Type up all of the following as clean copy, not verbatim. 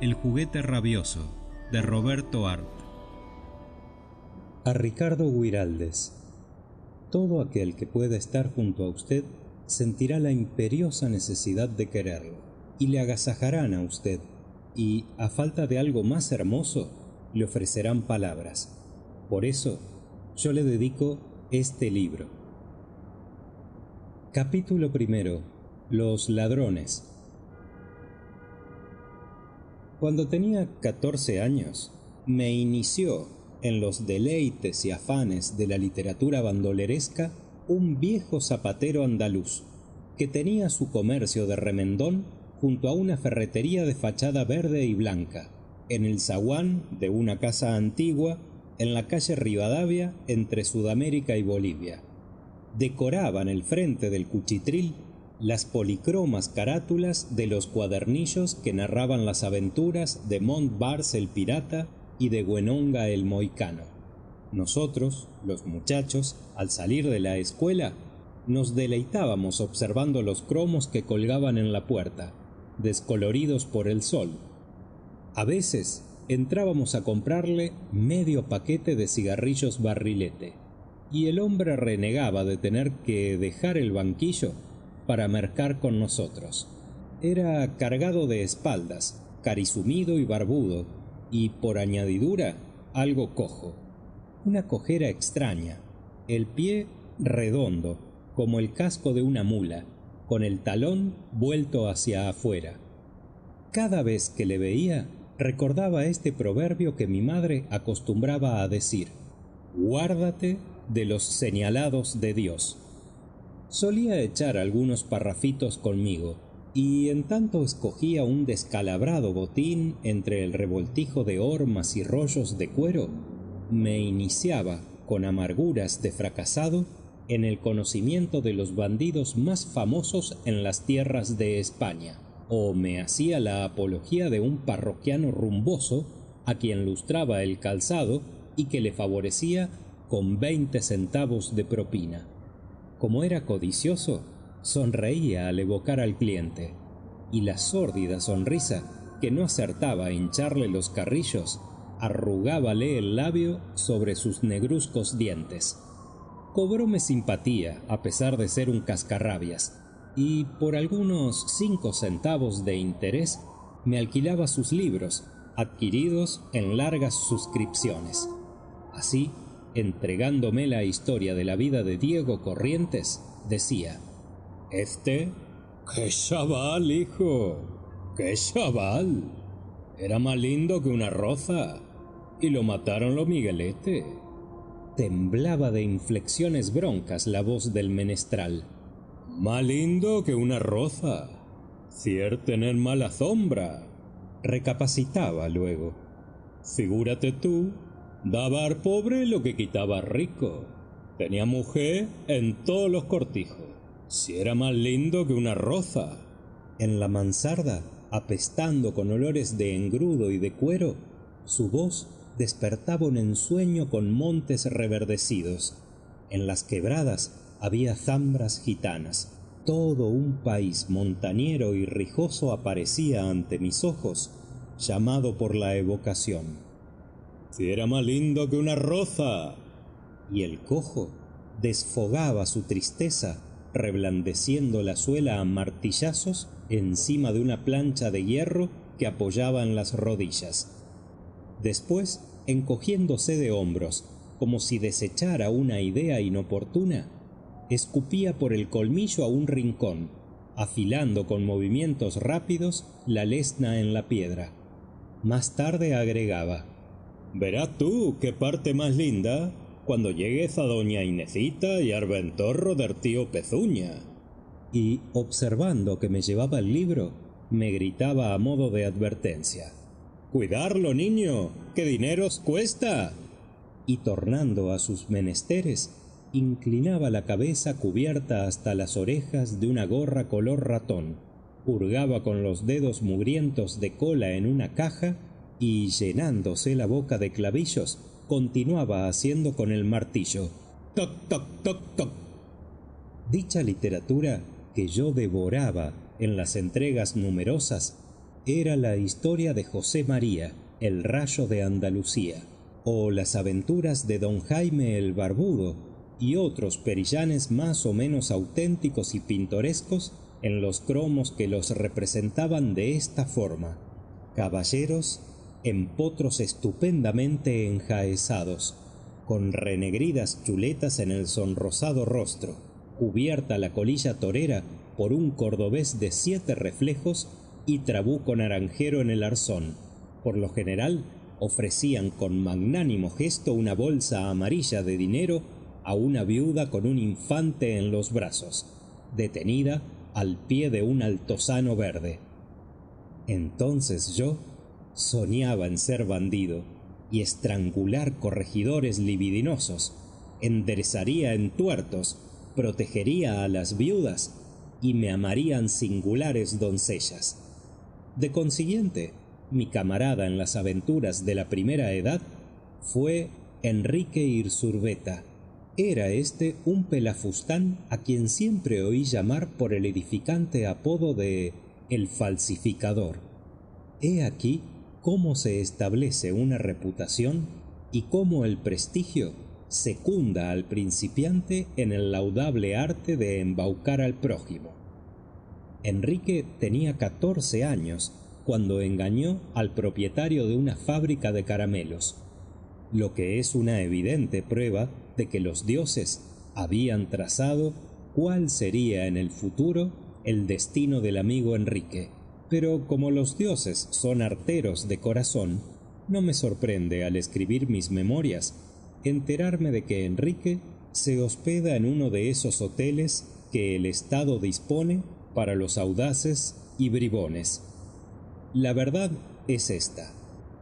El juguete rabioso, de Roberto Art. A Ricardo Guiraldes. Todo aquel que pueda estar junto a usted sentirá la imperiosa necesidad de quererlo, y le agasajarán a usted, y, a falta de algo más hermoso, le ofrecerán palabras. Por eso, yo le dedico este libro. Capítulo primero. Los ladrones. Cuando tenía 14 años, me inició en los deleites y afanes de la literatura bandoleresca un viejo zapatero andaluz, que tenía su comercio de remendón junto a una ferretería de fachada verde y blanca, en el zaguán de una casa antigua en la calle Rivadavia entre Sudamérica y Bolivia. Decoraban el frente del cuchitril las policromas carátulas de los cuadernillos que narraban las aventuras de Montbars el pirata y de Güenonga el moicano. Nosotros, los muchachos, al salir de la escuela, nos deleitábamos observando los cromos que colgaban en la puerta, descoloridos por el sol. A veces entrábamos a comprarle medio paquete de cigarrillos barrilete, y el hombre renegaba de tener que dejar el banquillo para mercar con nosotros. Era cargado de espaldas, carizumido y barbudo, y por añadidura algo cojo. Una cojera extraña, el pie redondo, como el casco de una mula, con el talón vuelto hacia afuera. Cada vez que le veía, recordaba este proverbio que mi madre acostumbraba a decir: «Guárdate de los señalados de Dios». Solía echar algunos parrafitos conmigo, y en tanto escogía un descalabrado botín entre el revoltijo de hormas y rollos de cuero, me iniciaba, con amarguras de fracasado, en el conocimiento de los bandidos más famosos en las tierras de España, o me hacía la apología de un parroquiano rumboso a quien lustraba el calzado y que le favorecía con 20 centavos de propina. Como era codicioso, sonreía al evocar al cliente, y la sórdida sonrisa, que no acertaba a hincharle los carrillos, arrugábale el labio sobre sus negruzcos dientes. Cobróme simpatía a pesar de ser un cascarrabias, y por algunos 5 centavos de interés me alquilaba sus libros, adquiridos en largas suscripciones. Así, entregándome la historia de la vida de Diego Corrientes, decía: «Este, qué chaval, hijo, qué chaval. Era más lindo que una roza, y lo mataron los Miguelete». Temblaba de inflexiones broncas la voz del menestral. «Más lindo que una roza. Cier tener mala sombra». Recapacitaba luego. «Figúrate tú, daba al pobre lo que quitaba rico. Tenía mujer en todos los cortijos. Si era más lindo que una roza». En la mansarda, apestando con olores de engrudo y de cuero, su voz despertaba un ensueño con montes reverdecidos. En las quebradas había zambras gitanas. Todo un país montañero y rijoso aparecía ante mis ojos, llamado por la evocación. «Si era más lindo que una roza». Y el cojo desfogaba su tristeza reblandeciendo la suela a martillazos encima de una plancha de hierro que apoyaba en las rodillas. Después, encogiéndose de hombros, como si desechara una idea inoportuna, escupía por el colmillo a un rincón, afilando con movimientos rápidos la lesna en la piedra. Más tarde agregaba: «Verás tú qué parte más linda cuando llegues a doña Inesita y al ventorro del tío Pezuña». Y, observando que me llevaba el libro, me gritaba a modo de advertencia: «Cuidarlo, niño, que dineros cuesta». Y tornando a sus menesteres, inclinaba la cabeza cubierta hasta las orejas de una gorra color ratón, hurgaba con los dedos mugrientos de cola en una caja y, llenándose la boca de clavillos, continuaba haciendo con el martillo: «toc, toc, toc, toc». Dicha literatura, que yo devoraba en las entregas numerosas, Era la historia de José María, el Rayo de Andalucía, o las aventuras de don Jaime el Barbudo y otros perillanes más o menos auténticos y pintorescos en los cromos que los representaban de esta forma: caballeros en potros estupendamente enjaezados, con renegridas chuletas en el sonrosado rostro, cubierta la colilla torera por un cordobés de 7 reflejos y trabuco naranjero en el arzón. Por lo general ofrecían con magnánimo gesto una bolsa amarilla de dinero a una viuda con un infante en los brazos, detenida al pie de un altozano verde. Entonces yo soñaba en ser bandido y estrangular corregidores libidinosos, enderezaría entuertos, protegería a las viudas y me amarían singulares doncellas. De consiguiente, mi camarada en las aventuras de la primera edad fue Enrique Irsurbeta. Era este un pelafustán a quien siempre oí llamar por el edificante apodo de el falsificador. He aquí cómo se establece una reputación y cómo el prestigio secunda al principiante en el laudable arte de embaucar al prójimo. Enrique tenía 14 años cuando engañó al propietario de una fábrica de caramelos, lo que es una evidente prueba de que los dioses habían trazado cuál sería en el futuro el destino del amigo Enrique. Pero como los dioses son arteros de corazón, no me sorprende al escribir mis memorias enterarme de que Enrique se hospeda en uno de esos hoteles que el Estado dispone para los audaces y bribones. La verdad es esta: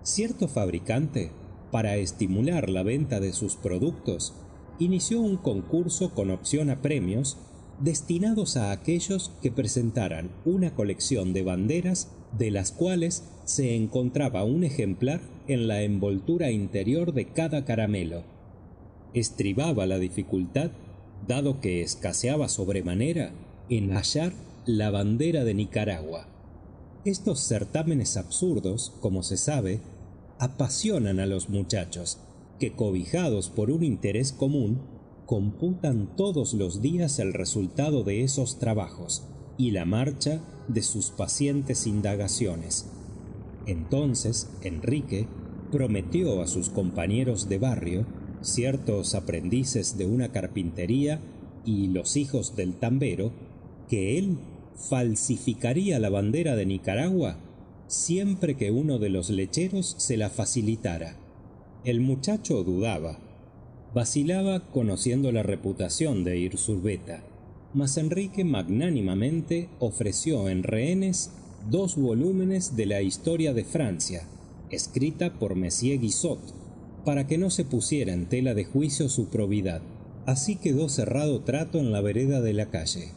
cierto fabricante, para estimular la venta de sus productos, inició un concurso con opción a premios destinados a aquellos que presentaran una colección de banderas de las cuales se encontraba un ejemplar en la envoltura interior de cada caramelo. Estribaba la dificultad, dado que escaseaba sobremanera, en hallar la bandera de Nicaragua. Estos certámenes absurdos, como se sabe, apasionan a los muchachos, que, cobijados por un interés común, computan todos los días el resultado de esos trabajos y la marcha de sus pacientes indagaciones. Entonces Enrique prometió a sus compañeros de barrio, ciertos aprendices de una carpintería y los hijos del tambero, que él falsificaría la bandera de Nicaragua siempre que uno de los lecheros se la facilitara. El muchacho dudaba, vacilaba conociendo la reputación de Irsurbeta, mas Enrique magnánimamente ofreció en rehenes 2 volúmenes de la historia de Francia, escrita por Monsieur Guizot, para que no se pusiera en tela de juicio su probidad. Así quedó cerrado trato en la vereda de la calle,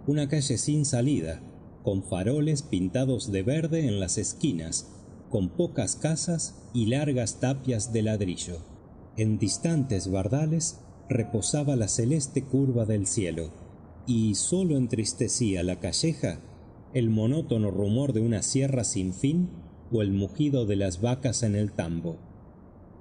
una calle sin salida, con faroles pintados de verde en las esquinas, con pocas casas y largas tapias de ladrillo. En distantes bardales reposaba la celeste curva del cielo, y sólo entristecía la calleja el monótono rumor de una sierra sin fin o el mugido de las vacas en el tambo.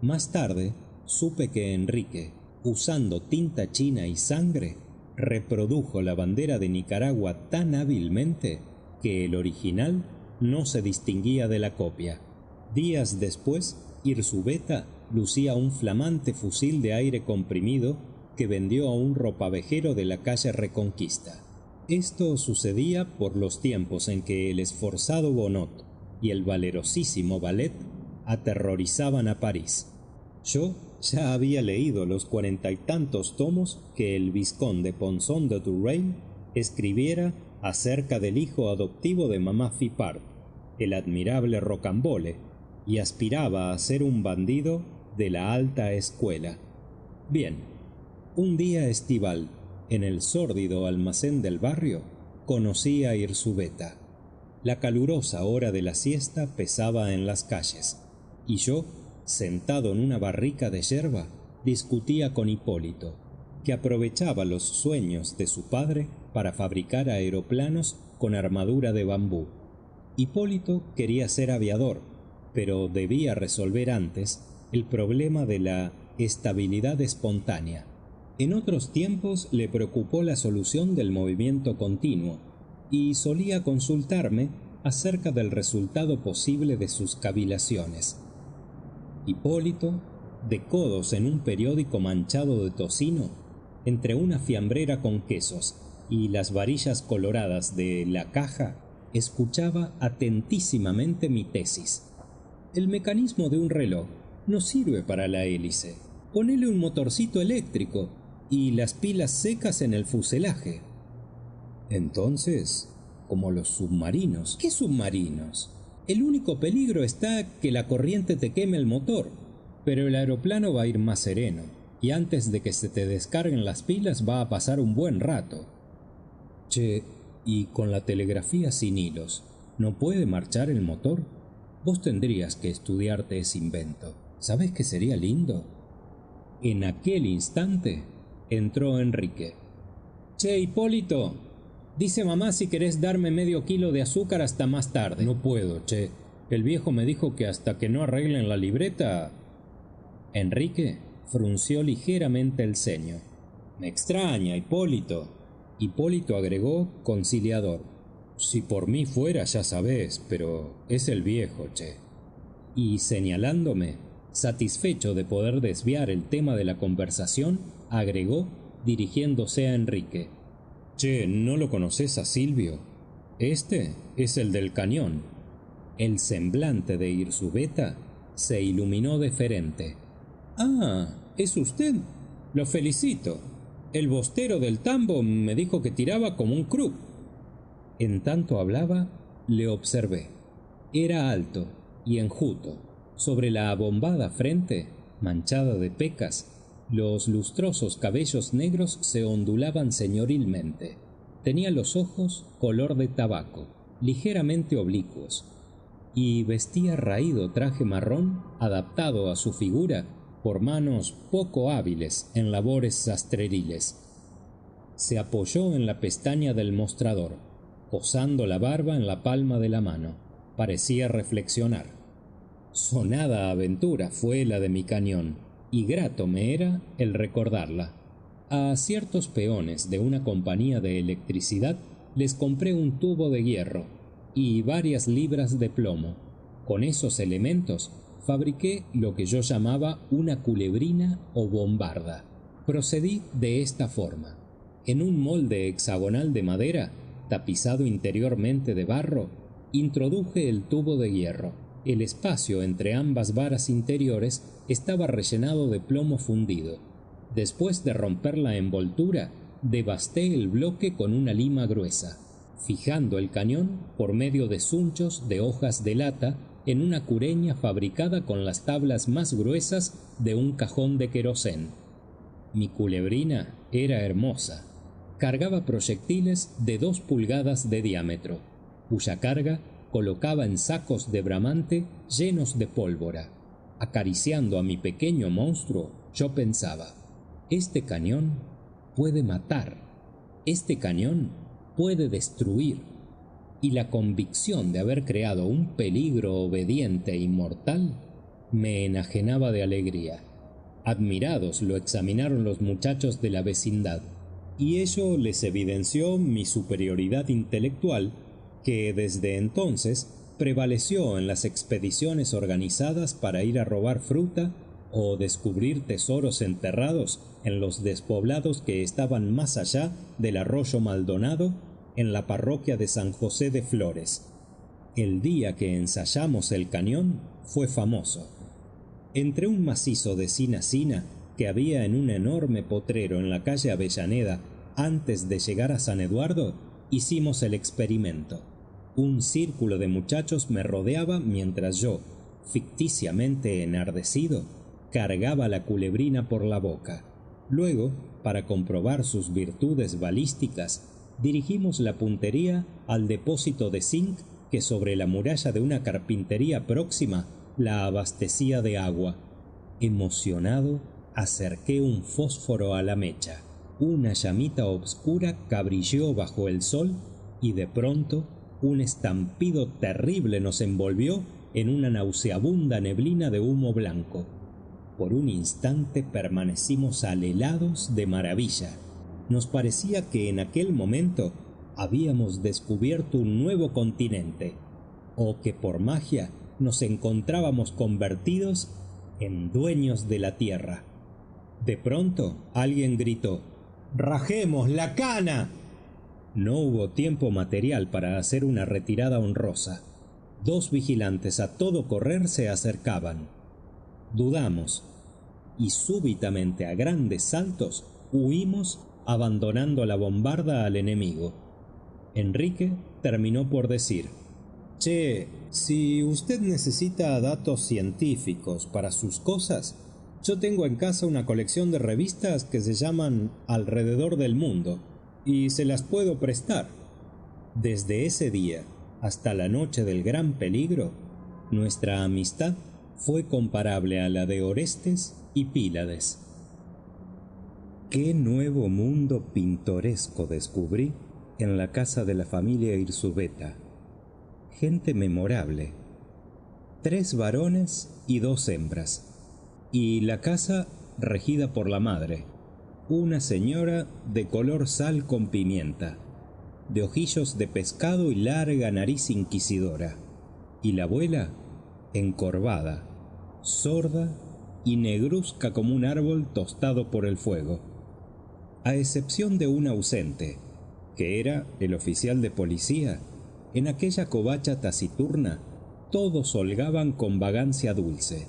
Más tarde supe que Enrique, usando tinta china y sangre, reprodujo la bandera de Nicaragua tan hábilmente que el original no se distinguía de la copia. Días después, Irsurbeta lucía un flamante fusil de aire comprimido que vendió a un ropavejero de la calle Reconquista. Esto sucedía por los tiempos en que el esforzado Bonot y el valerosísimo Ballet aterrorizaban a París. Yo ya había leído los 40 y tantos tomos que el vizconde Ponson de Touraine escribiera acerca del hijo adoptivo de mamá Fipart, el admirable Rocambole, y aspiraba a ser un bandido de la alta escuela. Bien, un día estival, en el sórdido almacén del barrio, conocí a Irsurbeta. La calurosa hora de la siesta pesaba en las calles, y yo, sentado en una barrica de yerba, discutía con Hipólito, que aprovechaba los sueños de su padre para fabricar aeroplanos con armadura de bambú. Hipólito quería ser aviador, pero debía resolver antes el problema de la estabilidad espontánea. En otros tiempos le preocupó la solución del movimiento continuo y solía consultarme acerca del resultado posible de sus cavilaciones. Hipólito, de codos en un periódico manchado de tocino, entre una fiambrera con quesos y las varillas coloradas de la caja, escuchaba atentísimamente mi tesis. El mecanismo de un reloj no sirve para la hélice. Ponele un motorcito eléctrico y las pilas secas en el fuselaje. Entonces, como los submarinos. ¿Qué submarinos? El único peligro está que la corriente te queme el motor, pero el aeroplano va a ir más sereno, y antes de que se te descarguen las pilas va a pasar un buen rato. Che, ¿y con la telegrafía sin hilos, no puede marchar el motor? Vos tendrías que estudiarte ese invento. ¿Sabés qué sería lindo? En aquel instante entró Enrique. Che, Hipólito, dice mamá si querés darme medio kilo de azúcar hasta más tarde. No puedo, che. El viejo me dijo que hasta que no arreglen la libreta... Enrique frunció ligeramente el ceño. Me extraña, Hipólito. Hipólito agregó conciliador. Si por mí fuera, ya sabés, pero es el viejo, che. Y señalándome, satisfecho de poder desviar el tema de la conversación, agregó, dirigiéndose a Enrique. Che, ¿no lo conoces a Silvio? Este es el del cañón. El semblante de Irzubeta se iluminó deferente. Ah, ¿es usted? Lo felicito. El bostero del tambo me dijo que tiraba como un crup. En tanto hablaba, le observé. Era alto y enjuto. Sobre la abombada frente, manchada de pecas, los lustrosos cabellos negros se ondulaban señorilmente. Tenía los ojos color de tabaco, ligeramente oblicuos, y vestía raído traje marrón adaptado a su figura por manos poco hábiles en labores sastreriles. Se apoyó en la pestaña del mostrador, posando la barba en la palma de la mano. Parecía reflexionar. Sonada aventura fue la de mi cañón, y grato me era el recordarla. A ciertos peones de una compañía de electricidad les compré un tubo de hierro y varias libras de plomo. Con esos elementos fabriqué lo que yo llamaba una culebrina o bombarda. Procedí de esta forma. En un molde hexagonal de madera, tapizado interiormente de barro, introduje el tubo de hierro. El espacio entre ambas varas interiores estaba rellenado de plomo fundido. Después de romper la envoltura, devasté el bloque con una lima gruesa, fijando el cañón por medio de sunchos de hojas de lata en una cureña fabricada con las tablas más gruesas de un cajón de querosén. Mi culebrina era hermosa. Cargaba proyectiles de 2 pulgadas de diámetro, cuya carga colocaba en sacos de bramante llenos de pólvora. Acariciando a mi pequeño monstruo, yo pensaba: este cañón puede matar, este cañón puede destruir, y la convicción de haber creado un peligro obediente e inmortal me enajenaba de alegría. Admirados lo examinaron los muchachos de la vecindad, y ello les evidenció mi superioridad intelectual, que desde entonces prevaleció en las expediciones organizadas para ir a robar fruta o descubrir tesoros enterrados en los despoblados que estaban más allá del arroyo Maldonado, en la parroquia de San José de Flores. El día que ensayamos el cañón fue famoso. Entre un macizo de cina que había en un enorme potrero en la calle Avellaneda antes de llegar a San Eduardo, hicimos el experimento. Un círculo de muchachos me rodeaba mientras yo, ficticiamente enardecido, cargaba la culebrina por la boca. Luego, para comprobar sus virtudes balísticas, dirigimos la puntería al depósito de zinc que sobre la muralla de una carpintería próxima la abastecía de agua. Emocionado, acerqué un fósforo a la mecha. Una llamita obscura cabrilleó bajo el sol y de pronto Un estampido terrible nos envolvió en una nauseabunda neblina de humo blanco. Por un instante permanecimos alelados de maravilla. Nos parecía que en aquel momento habíamos descubierto un nuevo continente, o que por magia nos encontrábamos convertidos en dueños de la tierra. De pronto alguien gritó: ¡Rajemos la cana! No hubo tiempo material para hacer una retirada honrosa. 2 vigilantes a todo correr se acercaban. Dudamos, y súbitamente a grandes saltos huimos abandonando la bombarda al enemigo. Enrique terminó por decir: «Che, si usted necesita datos científicos para sus cosas, yo tengo en casa una colección de revistas que se llaman Alrededor del Mundo, y se las puedo prestar». Desde ese día hasta la noche del gran peligro, nuestra amistad fue comparable a la de Orestes y Pílades. Qué nuevo mundo pintoresco descubrí en la casa de la familia Irzubeta. Gente memorable. 3 varones y 2 hembras. Y la casa regida por la madre, una señora de color sal con pimienta, de ojillos de pescado y larga nariz inquisidora, y la abuela encorvada, sorda y negruzca como un árbol tostado por el fuego, a excepción de un ausente, que era el oficial de policía. En aquella covacha taciturna todos holgaban con vagancia dulce,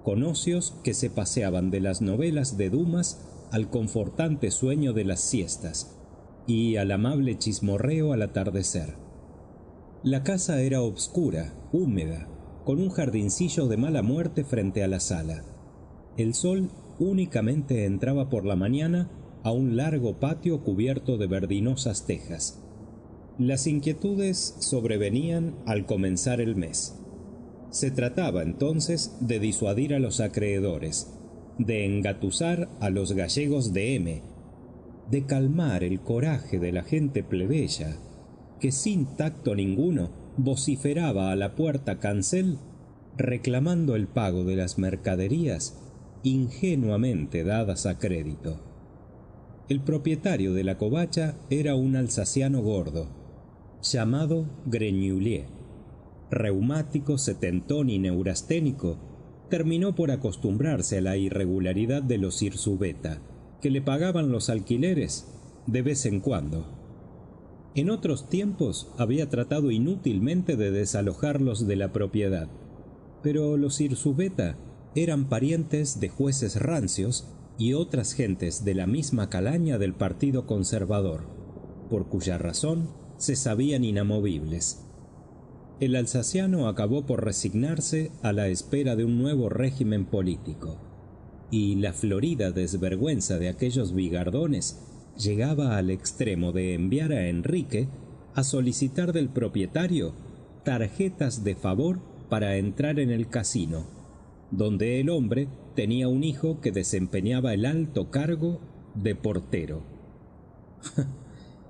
con ocios que se paseaban de las novelas de Dumas al confortante sueño de las siestas y al amable chismorreo al atardecer. La casa era obscura, húmeda, con un jardincillo de mala muerte frente a la sala. El sol únicamente entraba por la mañana a un largo patio cubierto de verdinosas tejas. Las inquietudes sobrevenían al comenzar el mes. Se trataba entonces de disuadir a los acreedores, de engatusar a los gallegos de M, de calmar el coraje de la gente plebeya, que sin tacto ninguno vociferaba a la puerta cancel reclamando el pago de las mercaderías ingenuamente dadas a crédito. El propietario de la covacha era un alsaciano gordo, llamado Grenioulier. Reumático, setentón y neurasténico, terminó por acostumbrarse a la irregularidad de los Irzubeta, que le pagaban los alquileres de vez en cuando. En otros tiempos había tratado inútilmente de desalojarlos de la propiedad, pero los Irzubeta eran parientes de jueces rancios y otras gentes de la misma calaña del Partido Conservador, por cuya razón se sabían inamovibles. El alsaciano acabó por resignarse a la espera de un nuevo régimen político, y la florida desvergüenza de aquellos bigardones llegaba al extremo de enviar a Enrique a solicitar del propietario tarjetas de favor para entrar en el casino, donde el hombre tenía un hijo que desempeñaba el alto cargo de portero.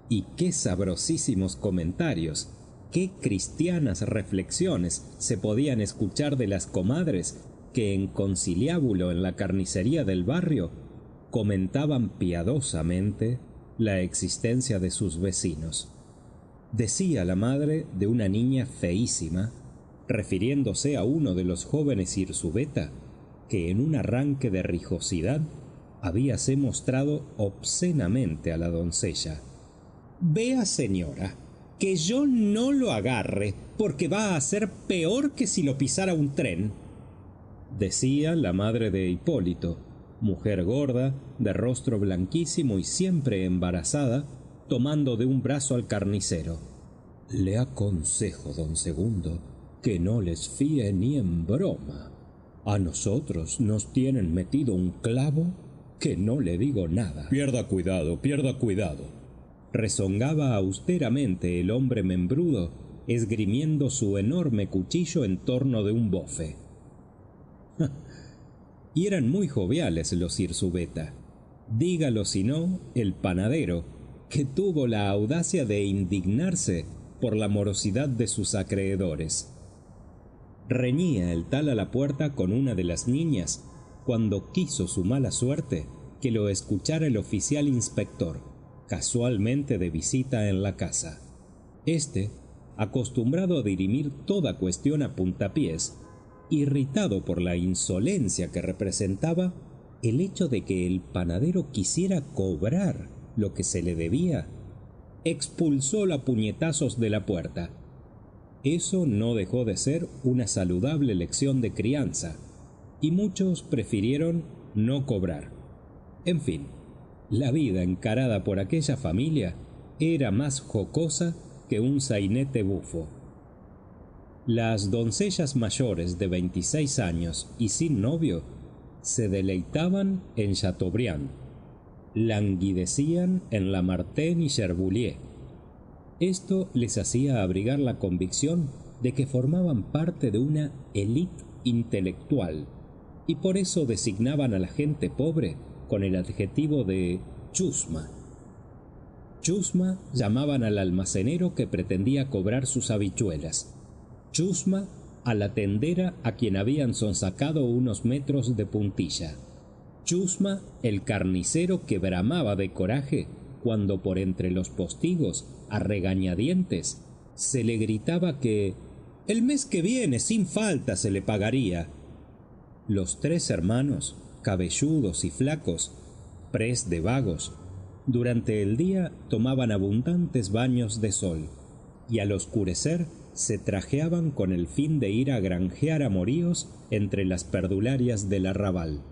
Y qué sabrosísimos comentarios, qué cristianas reflexiones se podían escuchar de las comadres que en conciliábulo en la carnicería del barrio comentaban piadosamente la existencia de sus vecinos. Decía la madre de una niña feísima, refiriéndose a uno de los jóvenes Irzubeta, que en un arranque de rijosidad habíase mostrado obscenamente a la doncella. «Vea, señora, que yo no lo agarre, porque va a ser peor que si lo pisara un tren», decía la madre de Hipólito, mujer gorda, de rostro blanquísimo y siempre embarazada, tomando de un brazo al carnicero. «Le aconsejo, don Segundo, que no les fíe ni en broma. A nosotros nos tienen metido un clavo que no le digo nada». Pierda cuidado, rezongaba austeramente el hombre membrudo, esgrimiendo su enorme cuchillo en torno de un bofe. Y eran muy joviales los Irzubeta. Dígalo si no el panadero, que tuvo la audacia de indignarse por la morosidad de sus acreedores. Reñía el tal a la puerta con una de las niñas cuando quiso su mala suerte que lo escuchara el oficial inspector, casualmente de visita en la casa. Este, acostumbrado a dirimir toda cuestión a puntapiés, irritado por la insolencia que representaba el hecho de que el panadero quisiera cobrar lo que se le debía, expulsólo a puñetazos de la puerta. Eso no dejó de ser una saludable lección de crianza, y muchos prefirieron no cobrar. En fin, la vida encarada por aquella familia era más jocosa que un sainete bufo. Las doncellas mayores de 26 años y sin novio se deleitaban en Chateaubriand, languidecían en Lamartine y Cherbuliez. Esto les hacía abrigar la convicción de que formaban parte de una élite intelectual, y por eso designaban a la gente pobre con el adjetivo de chusma. Chusma llamaban al almacenero que pretendía cobrar sus habichuelas. Chusma a la tendera a quien habían sonsacado unos metros de puntilla. Chusma el carnicero que bramaba de coraje cuando por entre los postigos, a regañadientes, se le gritaba que el mes que viene sin falta se le pagaría. Los tres hermanos, cabelludos y flacos, pres de vagos, durante el día tomaban abundantes baños de sol y al oscurecer se trajeaban con el fin de ir a granjear amoríos entre las perdularias del arrabal.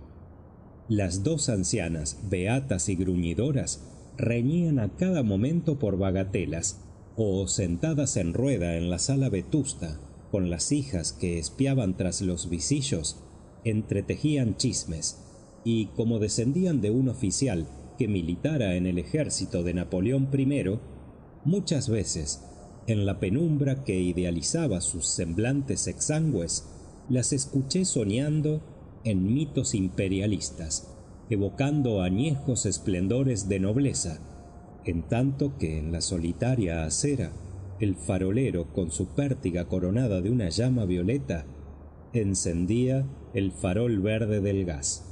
Las dos ancianas, beatas y gruñidoras, reñían a cada momento por bagatelas, o sentadas en rueda en la sala vetusta, con las hijas que espiaban tras los visillos, entretejían chismes, y como descendían de un oficial que militara en el ejército de Napoleón I, muchas veces, en la penumbra que idealizaba sus semblantes exangües, las escuché soñando en mitos imperialistas, evocando añejos esplendores de nobleza, en tanto que en la solitaria acera el farolero, con su pértiga coronada de una llama violeta, encendía el farol verde del gas.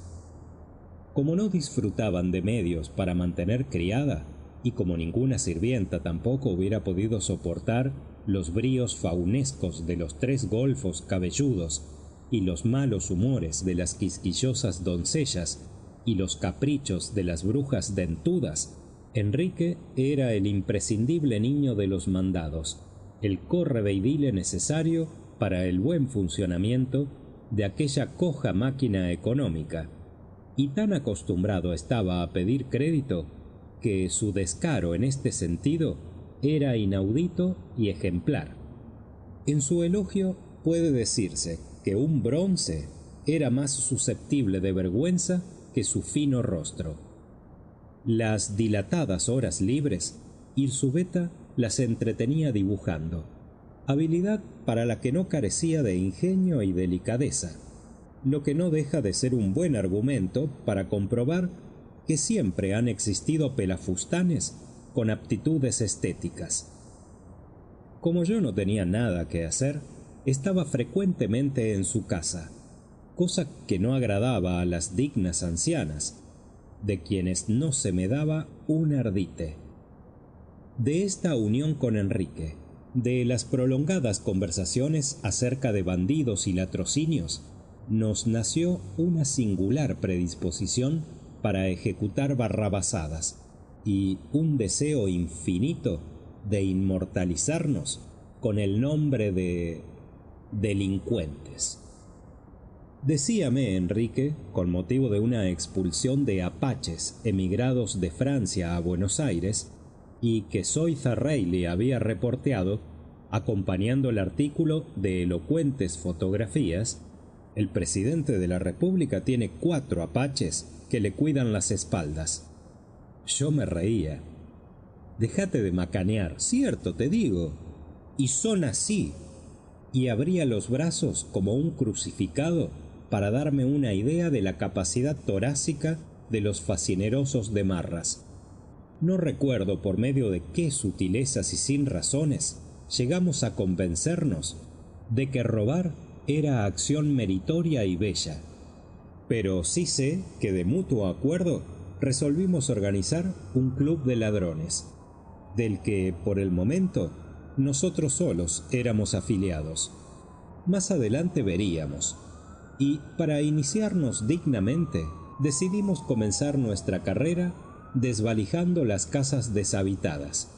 Como no disfrutaban de medios para mantener criada, y como ninguna sirvienta tampoco hubiera podido soportar los bríos faunescos de los tres golfos cabelludos y los malos humores de las quisquillosas doncellas y los caprichos de las brujas dentudas, Enrique era el imprescindible niño de los mandados, el correveidile necesario para el buen funcionamiento de aquella coja máquina económica, y tan acostumbrado estaba a pedir crédito que su descaro en este sentido era inaudito y ejemplar. En su elogio puede decirse que un bronce era más susceptible de vergüenza que su fino rostro. Las dilatadas horas libres, Irzubeta las entretenía dibujando, habilidad para la que no carecía de ingenio y delicadeza, lo que no deja de ser un buen argumento para comprobar que siempre han existido pelafustanes con aptitudes estéticas. Como yo no tenía nada que hacer, estaba frecuentemente en su casa, cosa que no agradaba a las dignas ancianas, de quienes no se me daba un ardite. De esta unión con Enrique, de las prolongadas conversaciones acerca de bandidos y latrocinios, nos nació una singular predisposición para ejecutar barrabasadas y un deseo infinito de inmortalizarnos con el nombre de delincuentes. Decíame Enrique, con motivo de una expulsión de apaches emigrados de Francia a Buenos Aires, y que Zoiza Reilly había reporteado, acompañando el artículo de elocuentes fotografías, el presidente de la República tiene 4 apaches que le cuidan las espaldas. Yo me reía. Déjate de macanear, cierto te digo. Y son así. Y abría los brazos como un crucificado para darme una idea de la capacidad torácica de los facinerosos de Marras. No recuerdo por medio de qué sutilezas y sin razones llegamos a convencernos de que robar era acción meritoria y bella. Pero sí sé que de mutuo acuerdo resolvimos organizar un club de ladrones, del que, por el momento, nosotros solos éramos afiliados. Más adelante veríamos, y para iniciarnos dignamente, decidimos comenzar nuestra carrera desvalijando las casas deshabitadas.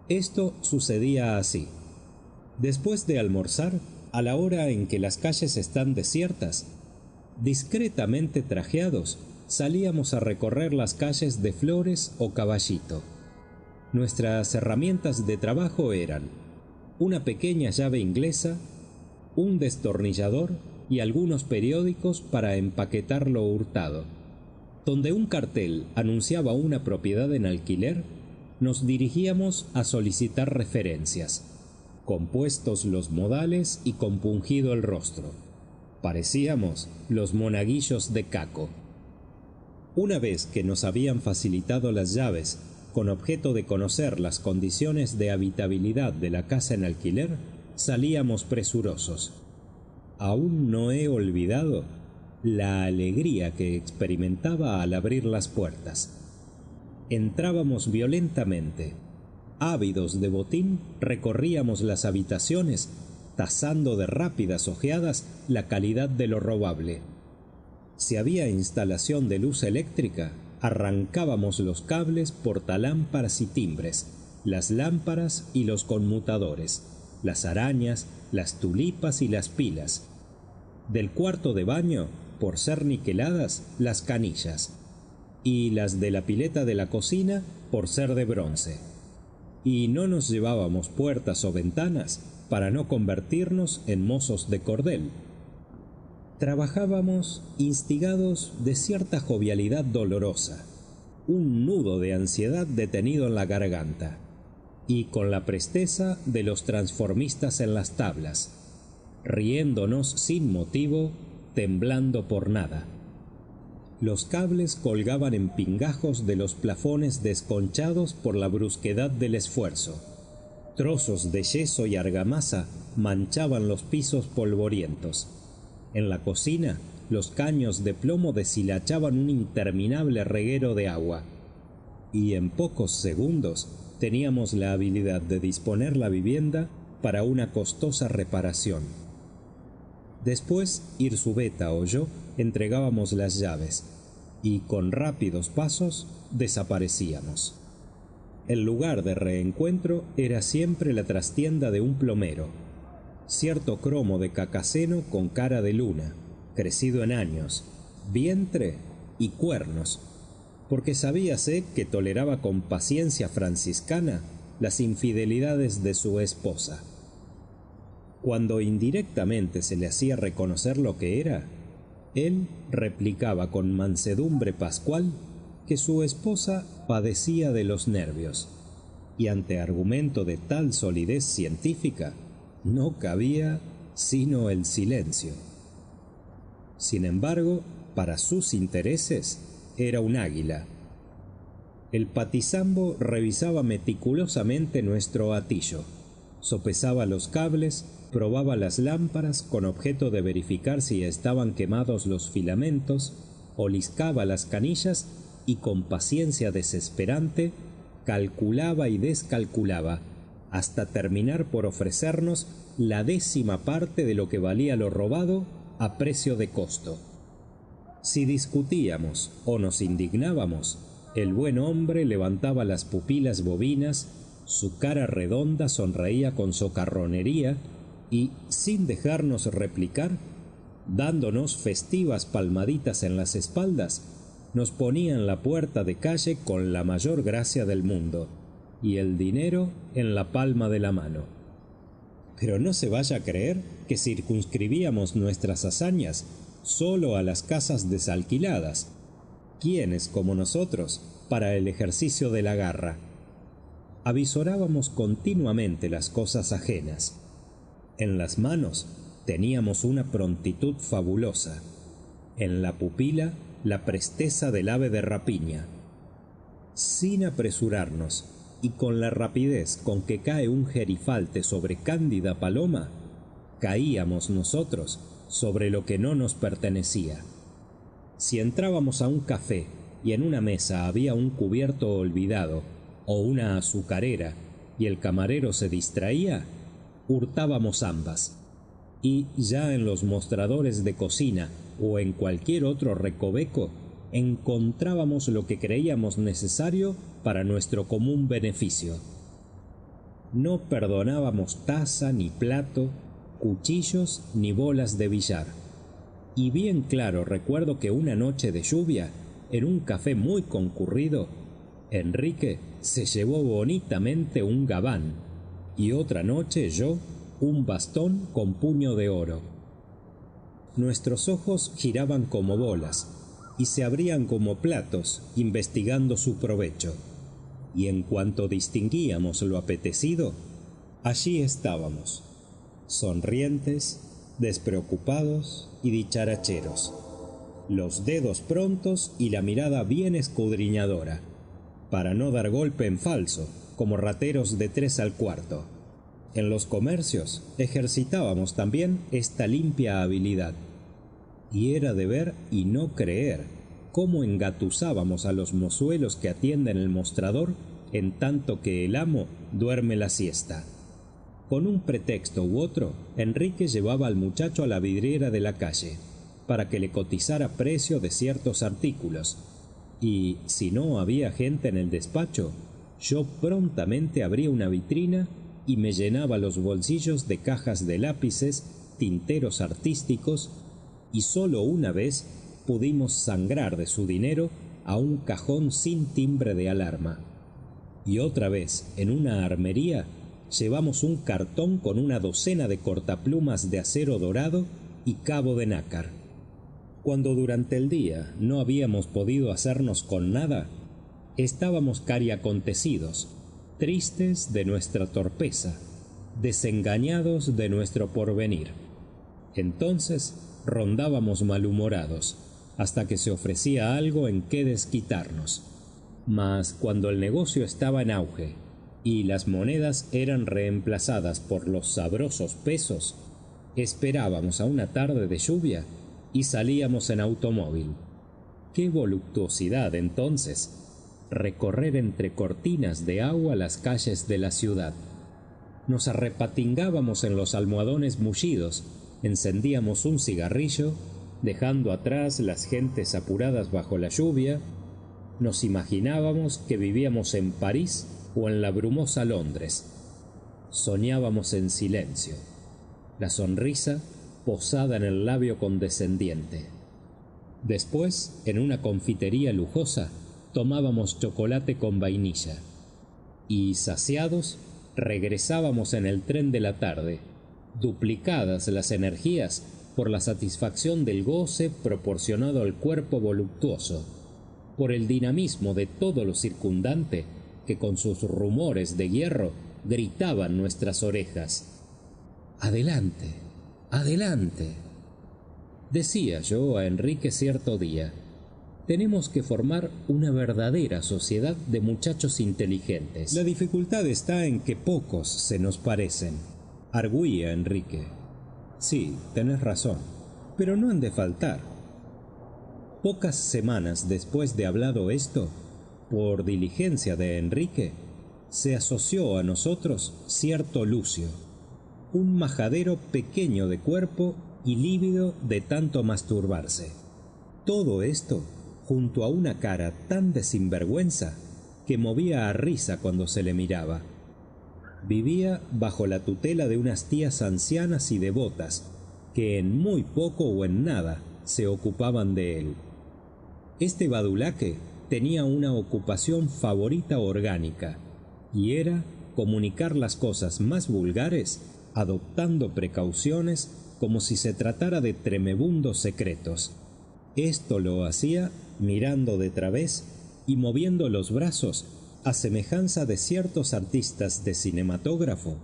Esto sucedía así. Después de almorzar, a la hora en que las calles están desiertas, discretamente trajeados, salíamos a recorrer las calles de Flores o Caballito. Nuestras herramientas de trabajo eran una pequeña llave inglesa, un destornillador y algunos periódicos para empaquetar lo hurtado. Donde un cartel anunciaba una propiedad en alquiler, nos dirigíamos a solicitar referencias, compuestos los modales y compungido el rostro. Parecíamos los monaguillos de Caco. Una vez que nos habían facilitado las llaves con objeto de conocer las condiciones de habitabilidad de la casa en alquiler, salíamos presurosos. Aún no he olvidado la alegría que experimentaba al abrir las puertas. Entrábamos violentamente. Ávidos de botín, recorríamos las habitaciones, tasando de rápidas ojeadas la calidad de lo robable. Si había instalación de luz eléctrica, arrancábamos los cables, portalámparas y timbres, las lámparas y los conmutadores, las arañas, las tulipas y las pilas. Del cuarto de baño, por ser niqueladas, las canillas, y las de la pileta de la cocina, por ser de bronce. Y no nos llevábamos puertas o ventanas para no convertirnos en mozos de cordel. Trabajábamos instigados de cierta jovialidad dolorosa, un nudo de ansiedad detenido en la garganta, y con la presteza de los transformistas en las tablas, riéndonos sin motivo, temblando por nada. Los cables colgaban en pingajos de los plafones desconchados por la brusquedad del esfuerzo. Trozos de yeso y argamasa manchaban los pisos polvorientos. En la cocina, los caños de plomo deshilachaban un interminable reguero de agua. Y en pocos segundos teníamos la habilidad de disponer la vivienda para una costosa reparación. Después, Irzubeta o yo entregábamos las llaves y con rápidos pasos desaparecíamos. El lugar de reencuentro era siempre la trastienda de un plomero, cierto cromo de cacaceno con cara de luna, crecido en años, vientre y cuernos, porque sabíase que toleraba con paciencia franciscana las infidelidades de su esposa. Cuando indirectamente se le hacía reconocer lo que era, él replicaba con mansedumbre pascual que su esposa padecía de los nervios, y ante argumento de tal solidez científica no cabía sino el silencio. Sin embargo, para sus intereses era un águila. El patizambo revisaba meticulosamente nuestro hatillo, sopesaba los cables, probaba las lámparas con objeto de verificar si estaban quemados los filamentos, oliscaba las canillas y con paciencia desesperante calculaba y descalculaba hasta terminar por ofrecernos la 10ª parte de lo que valía lo robado a precio de costo. Si discutíamos o nos indignábamos, el buen hombre levantaba las pupilas bovinas, su cara redonda sonreía con socarronería y, sin dejarnos replicar, dándonos festivas palmaditas en las espaldas, nos ponía en la puerta de calle con la mayor gracia del mundo y el dinero en la palma de la mano. Pero no se vaya a creer que circunscribíamos nuestras hazañas solo a las casas desalquiladas, quienes, como nosotros, para el ejercicio de la garra. Avisorábamos continuamente las cosas ajenas. En las manos teníamos una prontitud fabulosa, en la pupila la presteza del ave de rapiña. Sin apresurarnos, y con la rapidez con que cae un gerifalte sobre cándida paloma, caíamos nosotros sobre lo que no nos pertenecía. Si entrábamos a un café y en una mesa había un cubierto olvidado o una azucarera y el camarero se distraía, hurtábamos ambas. Y ya en los mostradores de cocina o en cualquier otro recoveco encontrábamos lo que creíamos necesario para nuestro común beneficio. No perdonábamos taza ni plato, cuchillos ni bolas de billar. Y bien claro recuerdo que una noche de lluvia, en un café muy concurrido, Enrique se llevó bonitamente un gabán y otra noche yo un bastón con puño de oro. Nuestros ojos giraban como bolas y se abrían como platos investigando su provecho, y en cuanto distinguíamos lo apetecido, allí estábamos, sonrientes, despreocupados y dicharacheros, los dedos prontos y la mirada bien escudriñadora, para no dar golpe en falso, como rateros de 3 al cuarto. En los comercios ejercitábamos también esta limpia habilidad, y era de ver y no creer cómo engatusábamos a los mozuelos que atienden el mostrador en tanto que el amo duerme la siesta. Con un pretexto u otro, Enrique llevaba al muchacho a la vidriera de la calle para que le cotizara precio de ciertos artículos, y si no había gente en el despacho, yo prontamente abría una vitrina y me llenaba los bolsillos de cajas de lápices, tinteros artísticos, y solo una vez pudimos sangrar de su dinero a un cajón sin timbre de alarma. Y otra vez, en una armería, llevamos un cartón con una docena de cortaplumas de acero dorado y cabo de nácar. Cuando durante el día no habíamos podido hacernos con nada, estábamos cariacontecidos, tristes de nuestra torpeza, desengañados de nuestro porvenir. Entonces rondábamos malhumorados, hasta que se ofrecía algo en que desquitarnos. Mas cuando el negocio estaba en auge y las monedas eran reemplazadas por los sabrosos pesos, esperábamos a una tarde de lluvia y salíamos en automóvil. ¡Qué voluptuosidad entonces! Recorrer entre cortinas de agua las calles de la ciudad. Nos arrepatingábamos en los almohadones mullidos, encendíamos un cigarrillo, dejando atrás las gentes apuradas bajo la lluvia. Nos imaginábamos que vivíamos en París o en la brumosa Londres. Soñábamos en silencio, la sonrisa posada en el labio condescendiente. Después, en una confitería lujosa, tomábamos chocolate con vainilla. Y, saciados, regresábamos en el tren de la tarde, duplicadas las energías por la satisfacción del goce proporcionado al cuerpo voluptuoso, por el dinamismo de todo lo circundante que con sus rumores de hierro gritaban nuestras orejas. «¡Adelante! ¡Adelante!», decía yo a Enrique cierto día. «Tenemos que formar una verdadera sociedad de muchachos inteligentes. La dificultad está en que pocos se nos parecen», arguía Enrique. «Sí, tenés razón, pero no han de faltar». Pocas semanas después de hablado esto, por diligencia de Enrique, se asoció a nosotros cierto Lucio, un majadero pequeño de cuerpo y lívido de tanto masturbarse. Todo esto junto a una cara tan de sinvergüenza que movía a risa cuando se le miraba. Vivía bajo la tutela de unas tías ancianas y devotas que en muy poco o en nada se ocupaban de él. Este badulaque tenía una ocupación favorita orgánica, y era comunicar las cosas más vulgares adoptando precauciones como si se tratara de tremebundos secretos. Esto lo hacía mirando de través y moviendo los brazos a semejanza de ciertos artistas de cinematógrafo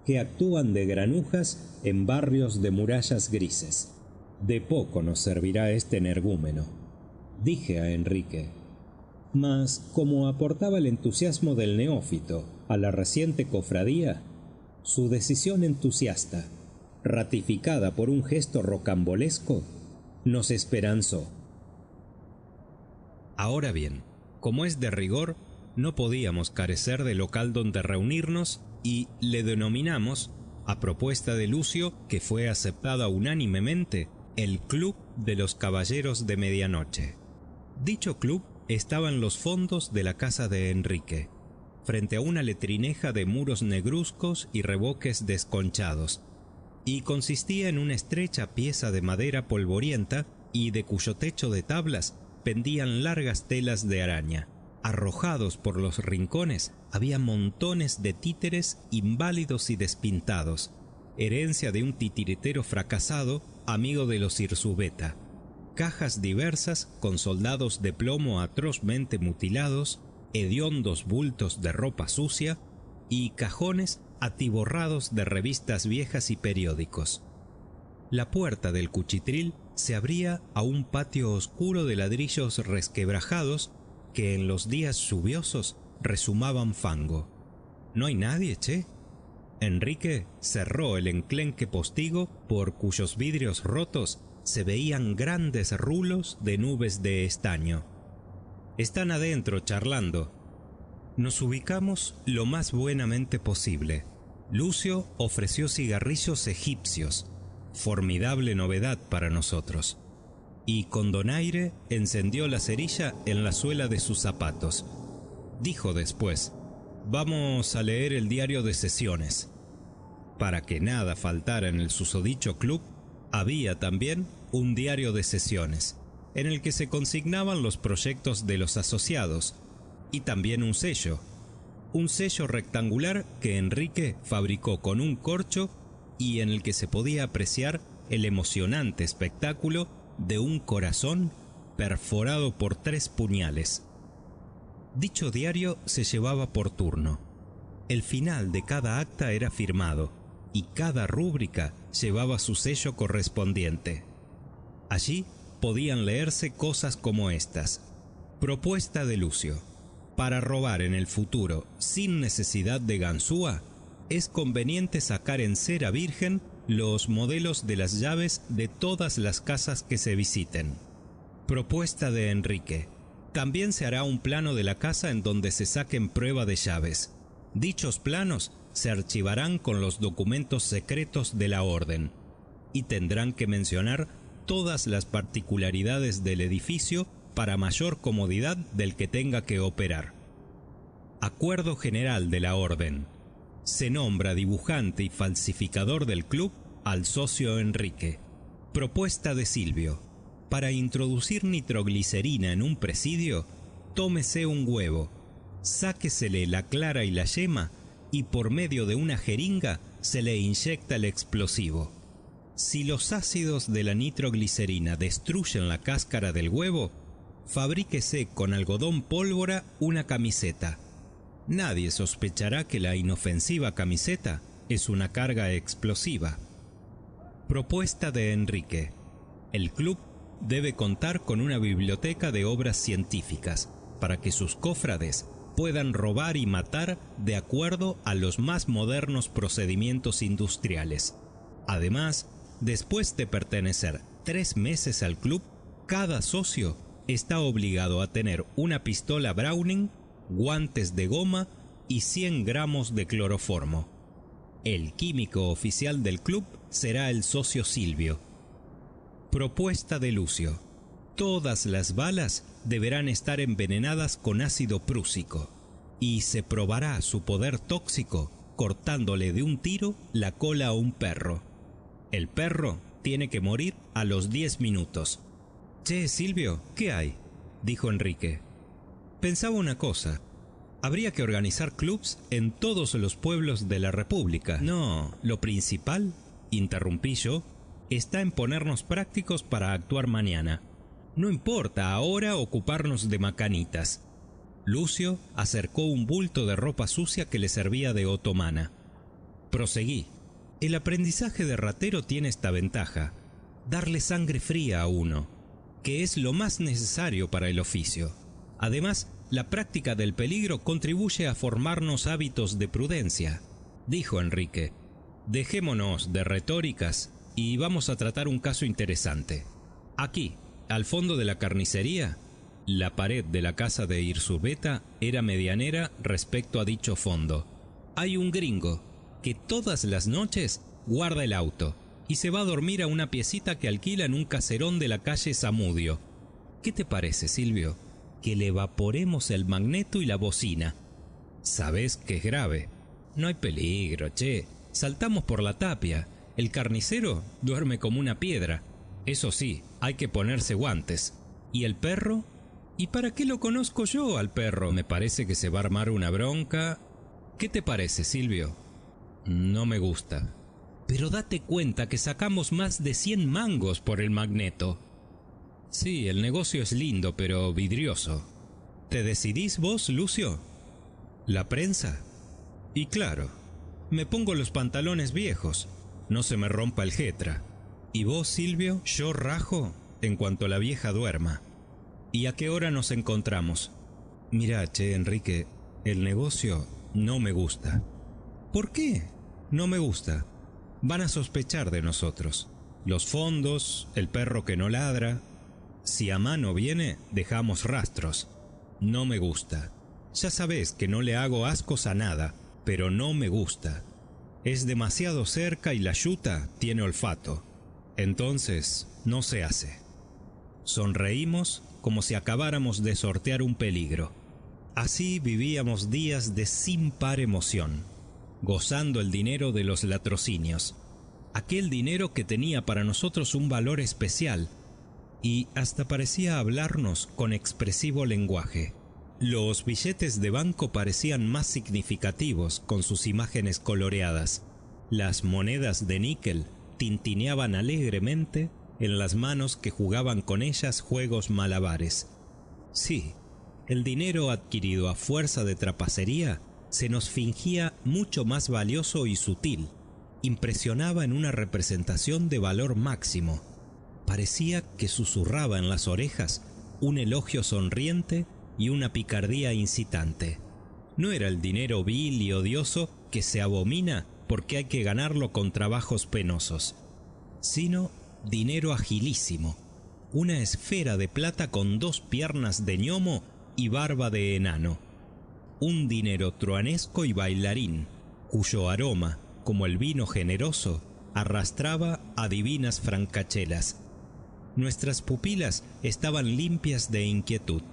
que actúan de granujas en barrios de murallas grises. «De poco nos servirá este energúmeno», dije a Enrique. Mas, como aportaba el entusiasmo del neófito a la reciente cofradía, su decisión entusiasta, ratificada por un gesto rocambolesco, nos esperanzó. Ahora bien, como es de rigor, no podíamos carecer de local donde reunirnos y le denominamos, a propuesta de Lucio, que fue aceptada unánimemente, el Club de los Caballeros de Medianoche. Dicho club estaba en los fondos de la casa de Enrique, frente a una letrineja de muros negruzcos y revoques desconchados, y consistía en una estrecha pieza de madera polvorienta y de cuyo techo de tablas pendían largas telas de araña. Arrojados por los rincones había montones de títeres inválidos y despintados, herencia de un titiritero fracasado, amigo de los Irzubeta. Cajas diversas con soldados de plomo atrozmente mutilados, hediondos bultos de ropa sucia y cajones atiborrados de revistas viejas y periódicos. La puerta del cuchitril se abría a un patio oscuro de ladrillos resquebrajados que en los días lluviosos rezumaban fango. «¿No hay nadie, che?» Enrique cerró el enclenque postigo por cuyos vidrios rotos se veían grandes rulos de nubes de estaño. «Están adentro charlando». Nos ubicamos lo más buenamente posible. Lucio ofreció cigarrillos egipcios, formidable novedad para nosotros, y con donaire encendió la cerilla en la suela de sus zapatos. Dijo después: «Vamos a leer el diario de sesiones». Para que nada faltara en el susodicho club, había también un diario de sesiones, en el que se consignaban los proyectos de los asociados, y también un sello rectangular que Enrique fabricó con un corcho y en el que se podía apreciar el emocionante espectáculo de un corazón perforado por 3 puñales. Dicho diario se llevaba por turno. El final de cada acta era firmado y cada rúbrica llevaba su sello correspondiente. Allí podían leerse cosas como estas: propuesta de Lucio. Para robar en el futuro sin necesidad de ganzúa, es conveniente sacar en cera virgen los modelos de las llaves de todas las casas que se visiten. Propuesta de Enrique. También se hará un plano de la casa en donde se saquen prueba de llaves. Dichos planos se archivarán con los documentos secretos de la orden y tendrán que mencionar todas las particularidades del edificio para mayor comodidad del que tenga que operar. Acuerdo general de la orden. Se nombra dibujante y falsificador del club al socio Enrique. Propuesta de Silvio. Para introducir nitroglicerina en un presidio, tómese un huevo, sáquesele la clara y la yema y por medio de una jeringa se le inyecta el explosivo. Si los ácidos de la nitroglicerina destruyen la cáscara del huevo, fabríquese con algodón pólvora una camiseta. Nadie sospechará que la inofensiva camiseta es una carga explosiva. Propuesta de Enrique. El club debe contar con una biblioteca de obras científicas para que sus cofrades puedan robar y matar de acuerdo a los más modernos procedimientos industriales. Además, después de pertenecer 3 meses al club, cada socio está obligado a tener una pistola Browning, guantes de goma y 100 gramos de cloroformo. El químico oficial del club será el socio Silvio. Propuesta de Lucio. Todas las balas deberán estar envenenadas con ácido prúsico y se probará su poder tóxico cortándole de un tiro la cola a un perro. El perro tiene que morir a los 10 minutos. «Che, Silvio, ¿qué hay?», dijo Enrique. «Pensaba una cosa. Habría que organizar clubs en todos los pueblos de la República». «No, lo principal», interrumpí yo, «está en ponernos prácticos para actuar mañana. No importa ahora ocuparnos de macanitas». Lucio acercó un bulto de ropa sucia que le servía de otomana. Proseguí. «El aprendizaje de ratero tiene esta ventaja: darle sangre fría a uno, que es lo más necesario para el oficio. Además, la práctica del peligro contribuye a formarnos hábitos de prudencia, dijo Enrique. Dejémonos de retóricas y vamos a tratar un caso interesante. Aquí, al fondo de la carnicería, la pared de la casa de Irsurbeta era medianera respecto a dicho fondo. Hay un gringo que todas las noches guarda el auto y se va a dormir a una piecita que alquila en un caserón de la calle Zamudio. ¿Qué te parece, Silvio? Que le evaporemos el magneto y la bocina. Sabés que es grave. No hay peligro, che. Saltamos por la tapia. El carnicero duerme como una piedra. Eso sí, hay que ponerse guantes. ¿Y el perro? ¿Y para qué lo conozco yo al perro? Me parece que se va a armar una bronca. ¿Qué te parece, Silvio? No me gusta. Pero date cuenta que sacamos más de 100 mangos por el magneto. Sí, el negocio es lindo, pero vidrioso. ¿Te decidís vos, Lucio? ¿La prensa? Y claro, me pongo los pantalones viejos. No se me rompa el jetra. ¿Y vos, Silvio? Yo rajo en cuanto la vieja duerma. ¿Y a qué hora nos encontramos? Mirá, che, Enrique, el negocio no me gusta. ¿Por qué? No me gusta. Van a sospechar de nosotros. Los fondos, el perro que no ladra. Si a mano viene, dejamos rastros. No me gusta. Ya sabés que no le hago ascos a nada, pero no me gusta. Es demasiado cerca y la yuta tiene olfato. Entonces, no se hace. Sonreímos como si acabáramos de sortear un peligro. Así vivíamos días de sin par emoción, gozando el dinero de los latrocinios, aquel dinero que tenía para nosotros un valor especial y hasta parecía hablarnos con expresivo lenguaje. Los billetes de banco parecían más significativos con sus imágenes coloreadas. Las monedas de níquel tintineaban alegremente en las manos que jugaban con ellas juegos malabares. Sí, el dinero adquirido a fuerza de trapacería se nos fingía mucho más valioso y sutil. Impresionaba en una representación de valor máximo. Parecía que susurraba en las orejas un elogio sonriente y una picardía incitante. No era el dinero vil y odioso que se abomina porque hay que ganarlo con trabajos penosos, sino dinero agilísimo, una esfera de plata con 2 piernas de gnomo y barba de enano. Un dinero truanesco y bailarín, cuyo aroma, como el vino generoso, arrastraba a divinas francachelas. Nuestras pupilas estaban limpias de inquietud.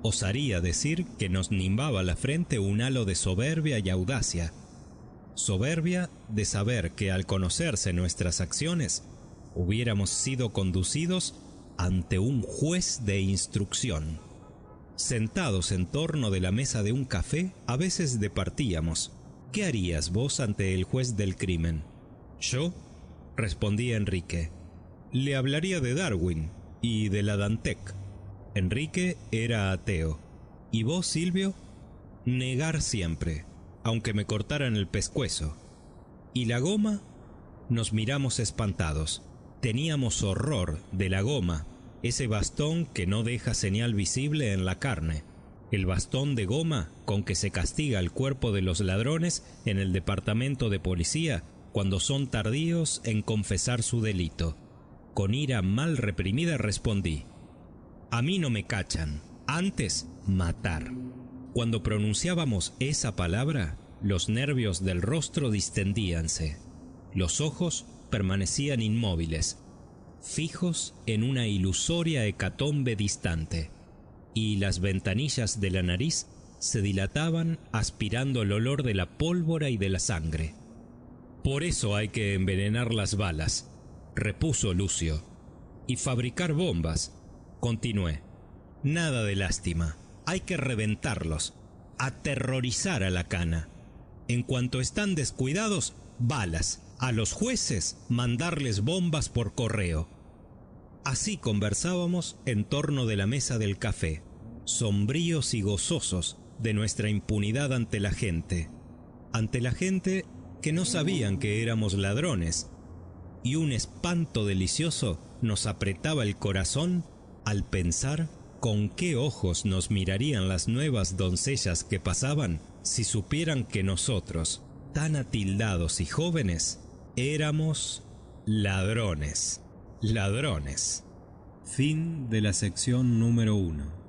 Osaría decir que nos nimbaba la frente un halo de soberbia y audacia. Soberbia de saber que al conocerse nuestras acciones, hubiéramos sido conducidos ante un juez de instrucción. Sentados en torno de la mesa de un café, a veces departíamos. ¿Qué harías vos ante el juez del crimen? Yo, respondía Enrique, le hablaría de Darwin y de la Dantec. Enrique era ateo. ¿Y vos, Silvio? Negar siempre, aunque me cortaran el pescuezo. ¿Y la goma? Nos miramos espantados. Teníamos horror de la goma, ese bastón que no deja señal visible en la carne, el bastón de goma con que se castiga el cuerpo de los ladrones en el departamento de policía cuando son tardíos en confesar su delito. Con ira mal reprimida respondí: a mí no me cachan, antes matar. Cuando pronunciábamos esa palabra, los nervios del rostro distendíanse, los ojos permanecían inmóviles, fijos en una ilusoria hecatombe distante, y las ventanillas de la nariz se dilataban aspirando el olor de la pólvora y de la sangre. Por eso hay que envenenar las balas, repuso Lucio, y fabricar bombas, continué. Nada de lástima, hay que reventarlos, aterrorizar a la cana. En cuanto están descuidados, balas. A los jueces mandarles bombas por correo. Así conversábamos en torno de la mesa del café, sombríos y gozosos de nuestra impunidad ante la gente que no sabían que éramos ladrones, y un espanto delicioso nos apretaba el corazón al pensar ¿Con qué ojos nos mirarían las nuevas doncellas que pasaban si supieran que nosotros, tan atildados y jóvenes, éramos ladrones? Ladrones. Fin de la sección número 1.